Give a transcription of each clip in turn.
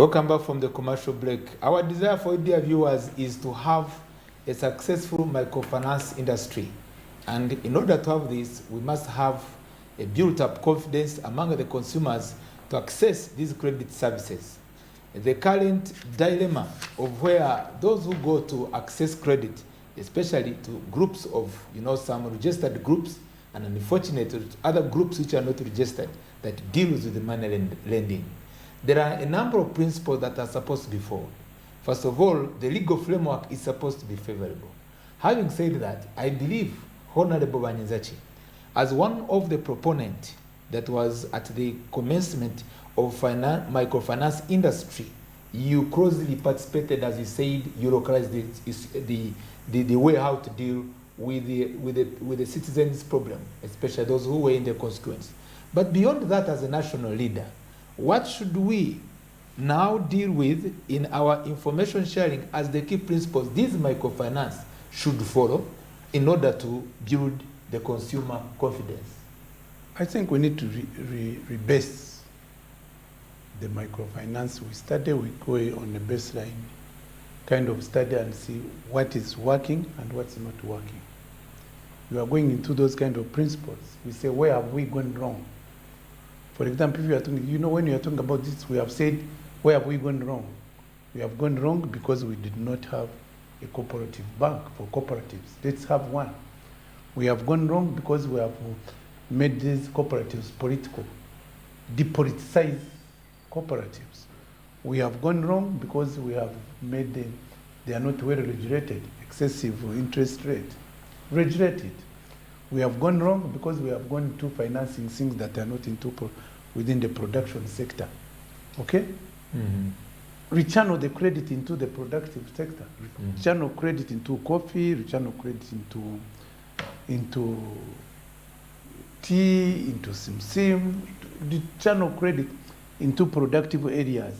Welcome back from the commercial break. Our desire for dear viewers is to have a successful microfinance industry. And in order to have this, we must have a built-up confidence among the consumers to access these credit services. The current dilemma of where those who go to access credit, especially to groups of, some registered groups, and unfortunately other groups which are not registered that deals with the money lending. There are a number of principles that are supposed to be followed. First of all, the legal framework is supposed to be favorable. Having said that, I believe Honorable Banyizachi, as one of the proponents that was at the commencement of microfinance industry, you closely participated, as you said, you localized the way how to deal with the citizens' problem, especially those who were in the constituency. But beyond that, as a national leader, what should we now deal with in our information sharing as the key principles these microfinance should follow in order to build the consumer confidence? I think we need to rebase the microfinance. We started with going on a baseline kind of study and see what is working and what's not working. We are going into those kind of principles. We say, where have we gone wrong? For example, if you are talking, when you are talking about this, we have said, where have we gone wrong? We have gone wrong because we did not have a cooperative bank for cooperatives. Let's have one. We have gone wrong because we have made these cooperatives political, depoliticized cooperatives. We have gone wrong because we have made them, they are not well regulated, excessive interest rate, regulated. We have gone wrong because we have gone to financing things that are not within the production sector. Okay? Mm-hmm. Rechannel the credit into the productive sector. Rechannel credit into coffee, rechannel credit into tea, into sim, rechannel credit into productive areas,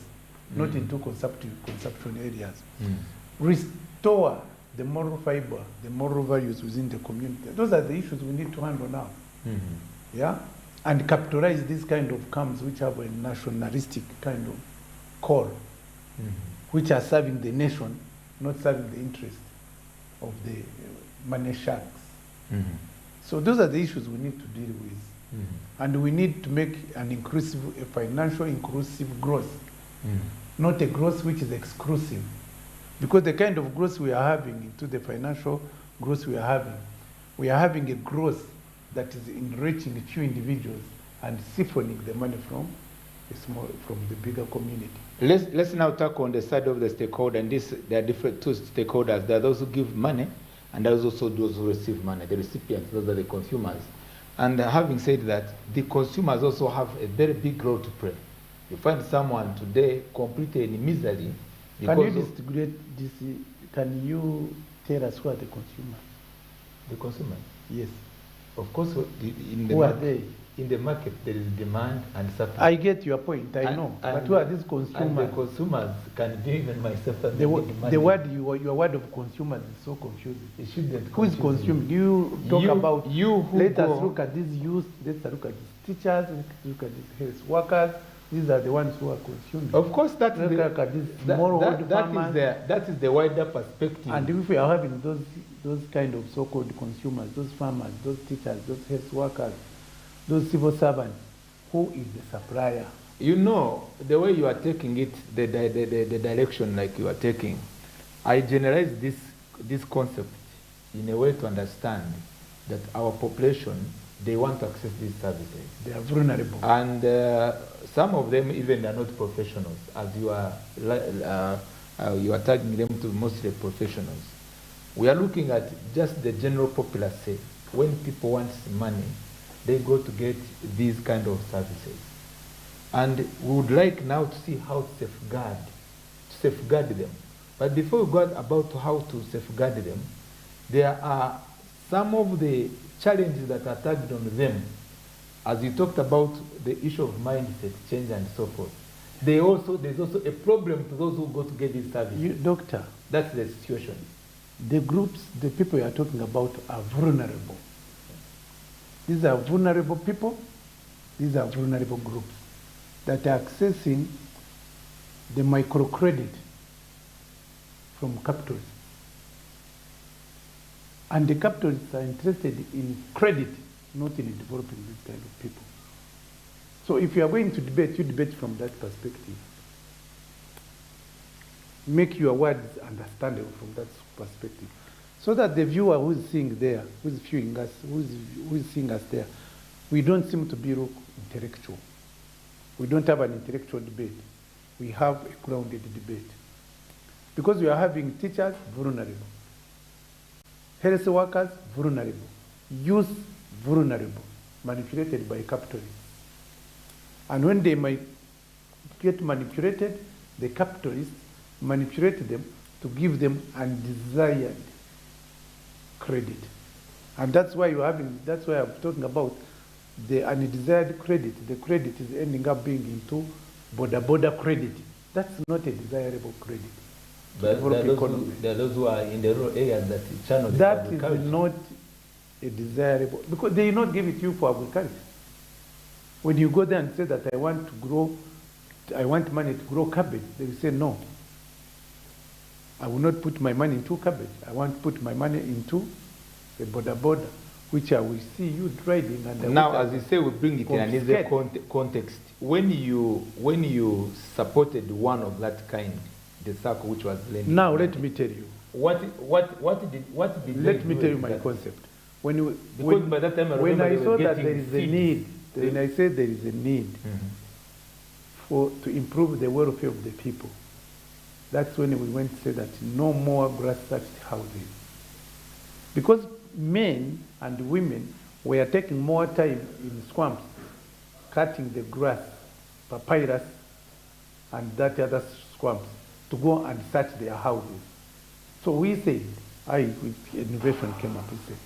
not into consumption areas. Restore the moral fiber, the moral values within the community. Those are the issues we need to handle now. Yeah? And capitalize these kind of camps which have a nationalistic kind of core, which are serving the nation, not serving the interest of the money sharks. So those are the issues we need to deal with. And we need to make a financial inclusive growth, not a growth which is exclusive. Because the kind of growth we are having into the financial growth we are having a growth that is enriching a few individuals and siphoning the money from the bigger community. Let's now talk on the side of the stakeholder, and there are different two stakeholders. There are those who give money, and there are also those who receive money. The recipients, those are the consumers. And having said that, the consumers also have a very big role to play. You find someone today completely in misery. Can you distribute this? Can you tell us who are the consumers? The consumers? Yes. Of course, who are they? In the market, there is demand and supply. I get your point, I know. But who are these consumers? And the consumers can be even myself. The word, your word of consumers is so confusing. It shouldn't. Who is consuming? You talk about you who let us look at these youth, let's look at these teachers, let's look at these health workers. These are the ones who are consuming. Of course, that is the wider perspective. And if we are having those kind of so-called consumers, those farmers, those teachers, those health workers, those civil servants, who is the supplier? The way you are taking it, the direction like you are taking, I generalize this concept in a way to understand that our population, they want to access these services. They are vulnerable. And some of them even are not professionals, as you are tagging them to mostly professionals. We are looking at just the general populace. When people want money, they go to get these kind of services. And we would like now to see how to safeguard them. But before we go about how to safeguard them, there are some of the challenges that are tagged on them. As you talked about the issue of mindset change and so forth, there's also a problem to those who go to get these services. Doctor, that's the situation. The groups, the people you are talking about are vulnerable. These are vulnerable people. These are vulnerable groups that are accessing the microcredit from capitalists. And the capitalists are interested in credit, not in developing this kind of people. So if you are going to debate, you debate from that perspective. Make your words understandable from that perspective. So that the viewer who is seeing there, who is viewing us, who is seeing us there, we don't seem to be intellectual. We don't have an intellectual debate. We have a grounded debate. Because we are having teachers vulnerable, health workers vulnerable, youth vulnerable, manipulated by capitalists. And when they might get manipulated, the capitalists manipulate them to give them undesired credit. And that's why that's why I'm talking about the undesired credit. The credit is ending up being into border credit. That's not a desirable credit. But there are those who are in the rural areas that channel that is not a desirable, because they will not give it to you for agriculture. When you go there and say that I want money to grow cabbage, they will say no. I will not put my money into cabbage. I want to put my money into the border, which I will see you driving. And now, as you say, we bring it in an easy context. When you supported one of that kind, the circle which was lending. Now let me tell you. What did let me tell you my concept. By that time when I saw that there is a need, when I said there is a need to improve the welfare of the people, that's when we went to say that no more grass-thatched houses. Because men and women were taking more time in swamps, cutting the grass, papyrus, and that other swamps, to go and search their houses. So we said, innovation came up, we said,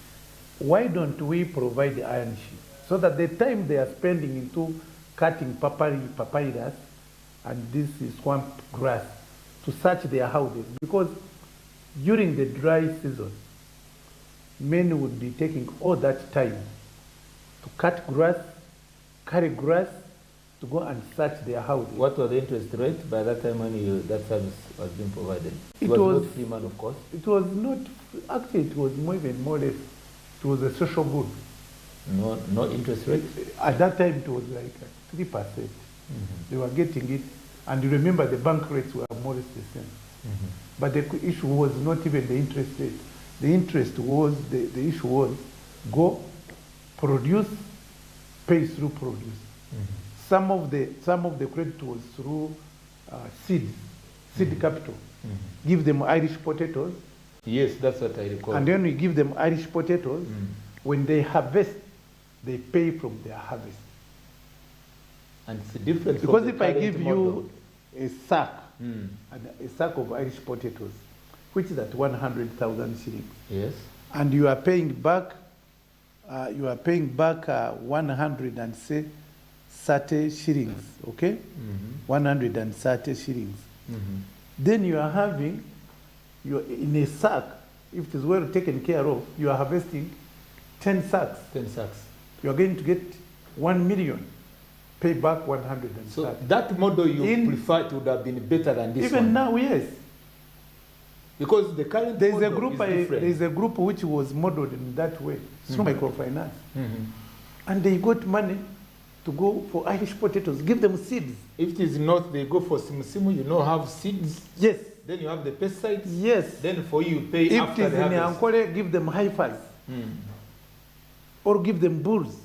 why don't we provide the iron sheet? So that the time they are spending into cutting papyrus and this is swamp grass to search their houses, because during the dry season, men would be taking all that time to cut grass, carry grass, to go and search their houses. What was the interest rate by that time when that service was being provided? It was not free, man, of course. It was not, actually it was more or less, it was a social good. No interest rate? At that time it was like 3%. They were getting it, and you remember the bank rates were more or less the same. But the issue was not even the interest rate. The interest was, the issue was, go, produce, pay through produce. Some of the credit was through seed capital. Give them Irish potatoes. Yes, that's what I recall. And then we give them Irish potatoes. When they harvest, they pay from their harvest. And it's different because if I give you a sack, a sack of Irish potatoes, which is at 100,000 shillings. Yes. And you are paying back 130 shillings, okay? 130 shillings. Then you are having, you're in a sack, if it is well taken care of, you are harvesting 10 sacks. 10 sacks. You are going to get 1 million, pay back 130. So that model you prefer would have been better than this even one? Now, yes. Because the current model is different. There is a group which was modeled in that way, through microfinance. And they got money to go for Irish potatoes, give them seeds. If it is not, they go for simu, you know, have seeds. Yes. Then you have the pesticides. Yes. Then for you pay if after it is the in harvest. Ankole, give them heifers. Or give them bulls.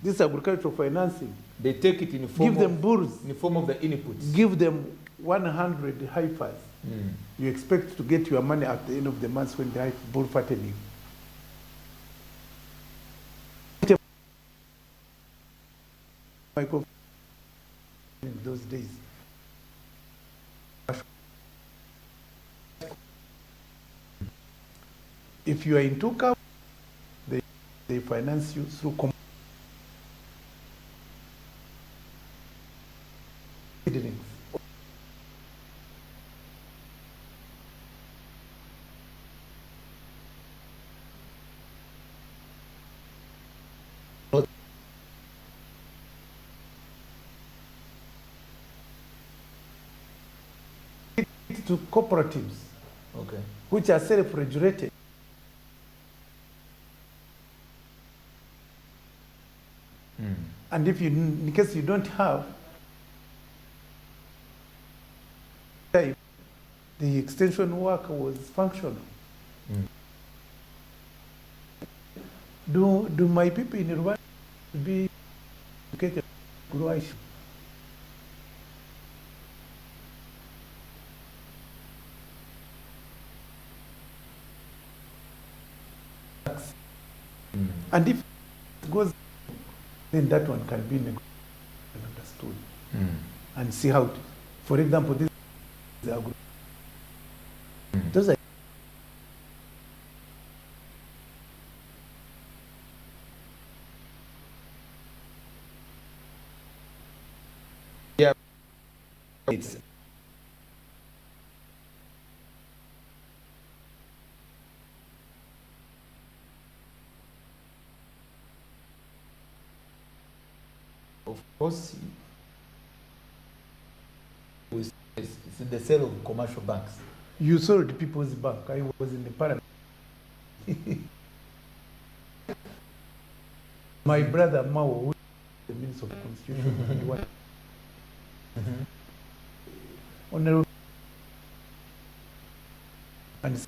This is agricultural financing. They take it in form give them bulls. In the form of the inputs. Give them 100 heifers. You expect to get your money at the end of the month when they are bull fattening. In those days. If you are in Tuka, they finance you through seedlings. it to cooperatives, Okay. which are self-regulated. And if you, in case you don't have, the extension worker was functional. Do my people in Rwanda be educated? And if it goes, then that one can be negotiated and understood and see how. For example, this is a group. Those are It's of course it's in the sale of commercial banks. you sold People's Bank. I was in the parliament. My brother Mao, who is the Minister of Constitution, Honorable, and it is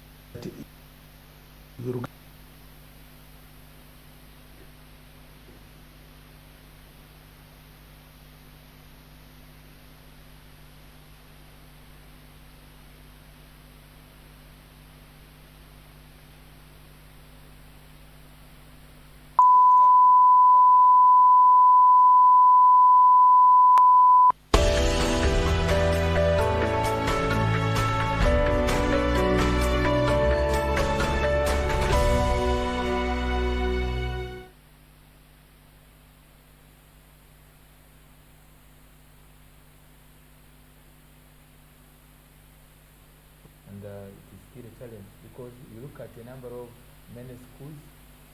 still a challenge because you look at a number of many schools.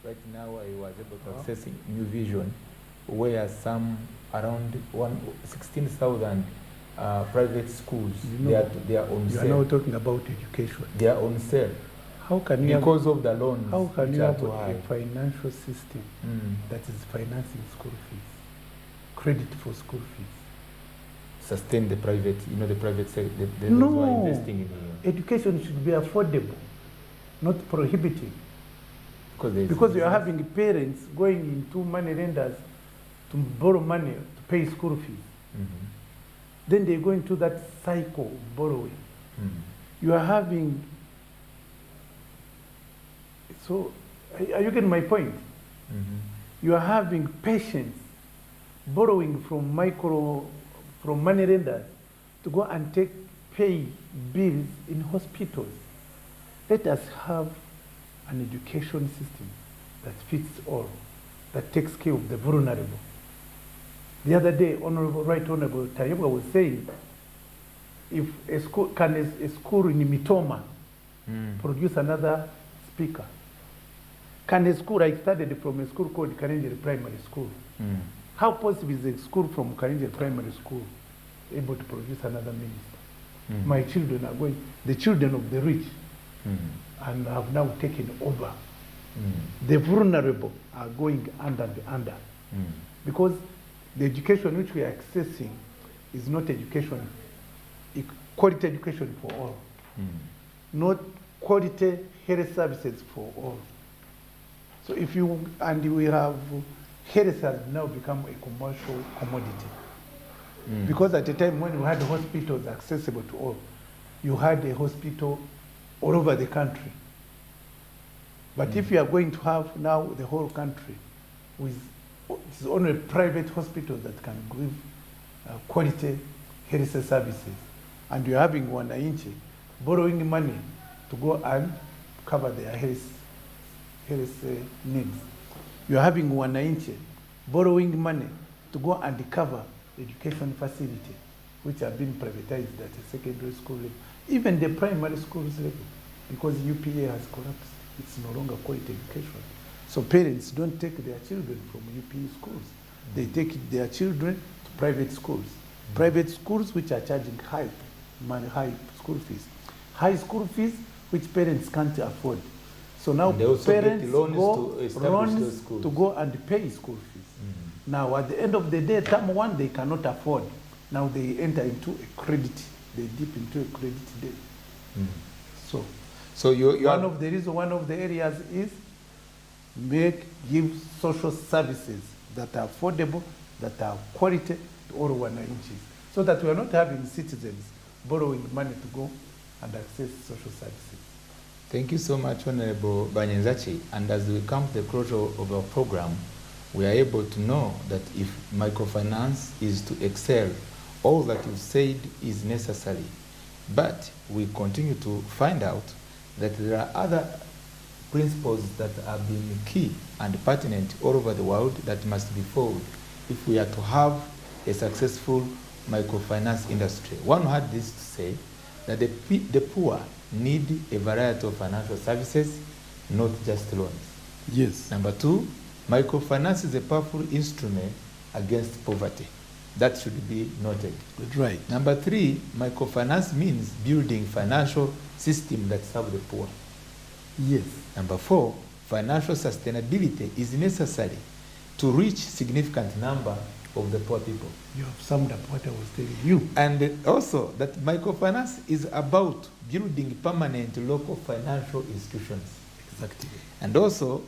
Right now, I was able to access New Vision, where some around 16,000 private schools, they are on you sale. are now talking about education. They are on sale. How can you because of the loans? How can you are have too a high. financial system that is financing school fees, credit for school fees? Sustain the private, the private sector, those No. who are investing in Education should be affordable, not prohibitive. Because you are having parents going into money lenders to borrow money to pay school fees. Then they go into that cycle of borrowing. You are having, so are you getting my point? You are having patients borrowing from money lenders to go and pay bills in hospitals. Let us have an education system that fits all, that takes care of the vulnerable. The other day, Right Honorable Tayoba was saying, if a school a school in Mitoma produce another speaker? Can a school, I studied from a school called Karenjere Primary School. How possible is a school from Karenjere Primary School able to produce another minister? My children are going, the children of the rich, and have now taken over. The vulnerable are going under. Because the education which we are accessing is not education, quality education for all. Not quality health services for all. So if you, and we have, health has now become a commercial commodity. Because at the time when we had hospitals accessible to all, you had a hospital all over the country. But if you are going to have now the whole country with it's only private hospitals that can give quality health services, and you're having wananchi borrowing money to go and cover their health needs. You're having wananchi borrowing money to go and cover education facility, which have been privatized at the secondary school level, even the primary schools level, because UPA has collapsed. It's no longer quality education. So parents don't take their children from UPA schools. They take their children to private schools. Private schools which are charging high high school fees. High school fees which parents can't afford. So now And they also get parents loans go to establish those loans schools. to go and pay school fees. Now at the end of the day, term one they cannot afford. Now they enter into a credit. They dip into a credit debt. So you one of the areas is give social services that are affordable, that are quality to all wananchi, so that we are not having citizens borrowing money to go and access social services. Thank you so much, Honorable Banyenzachi. And as we come to the closure of our program, we are able to know that if microfinance is to excel, all that you've said is necessary. But we continue to find out that there are other principles that have been key and pertinent all over the world that must be followed if we are to have a successful microfinance industry. One had this to say that the poor need a variety of financial services, not just loans. Yes. Number two, microfinance is a powerful instrument against poverty. That should be noted. Right. Number three, microfinance means building financial system that serve the poor. Yes. Number four, financial sustainability is necessary to reach significant number of the poor people. You have summed up what I was telling you. And also that microfinance is about building permanent local financial institutions. Exactly. And also,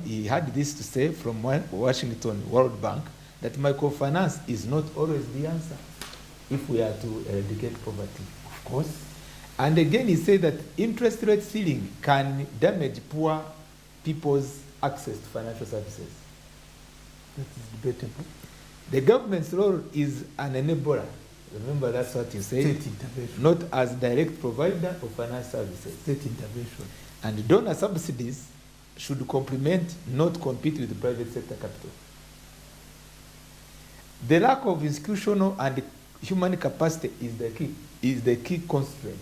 he had this to say from Washington World Bank, that microfinance is not always the answer if we are to eradicate poverty. Of course. And again, he said that interest rate ceiling can damage poor people's access to financial services. That is debatable. The government's role is an enabler. Remember, that's what you said. State intervention. Not as direct provider of financial services. State intervention. And donor subsidies should complement, not compete with the private sector capital. The lack of institutional and human capacity is the key constraint.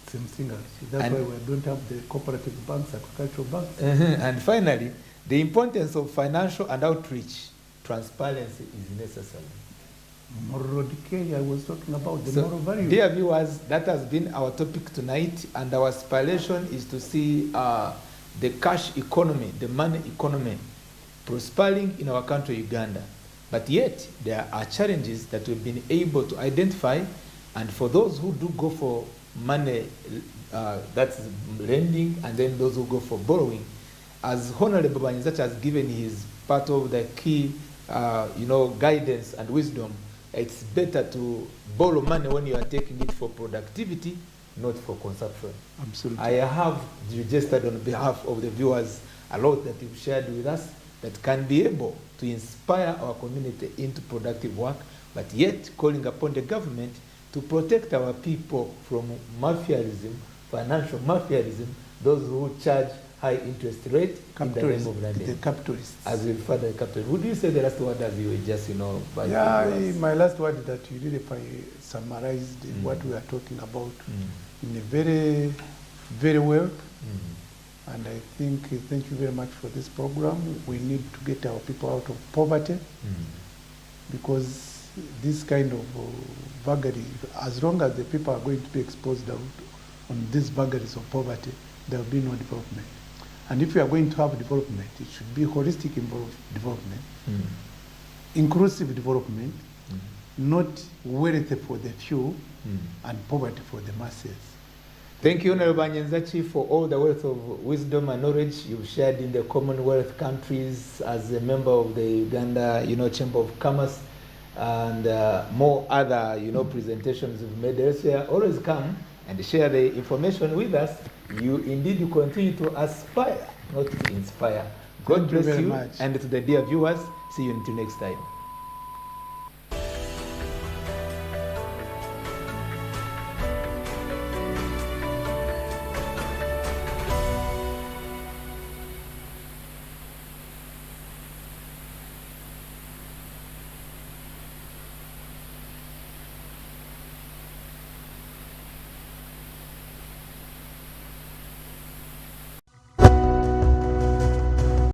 Same thing. That's why we don't have the cooperative banks, agricultural banks. And finally, the importance of financial and outreach transparency is necessary. Moral decay, I was talking about the So, moral value. dear viewers, that has been our topic tonight, and our aspiration is to see the cash economy, the money economy, prospering in our country, Uganda. But yet, there are challenges that we've been able to identify, and for those who do go for money, that's lending, and then those who go for borrowing, as Honorable Banyenzachi has given his part of the key, guidance and wisdom, it's better to borrow money when you are taking it for productivity, not for consumption. Absolutely. I have registered on behalf of the viewers a lot that you've shared with us that can be able to inspire our community into productive work, but yet calling upon the government to protect our people from mafiaism, financial mafiaism, those who charge high interest rate in the name of lending. The capitalists. As we refer to the capital. Would you say the last word as you were just, my last word is that you really summarized what we are talking about in a very, very well. And I think, thank you very much for this program. We need to get our people out of poverty because this kind of vagary, as long as the people are going to be exposed out on these vagaries of poverty, there will be no development. And if we are going to have development, it should be holistic development, inclusive development, not wealth for the few and poverty for the masses. Thank you, Honorable Banyenzachi, for all the wealth of wisdom and knowledge you've shared in the Commonwealth countries as a member of the Uganda, Chamber of Commerce, and more other, presentations you've made elsewhere. Always come and share the information with us. You continue to aspire, not to inspire. God bless you, and to the dear viewers, see you until next time.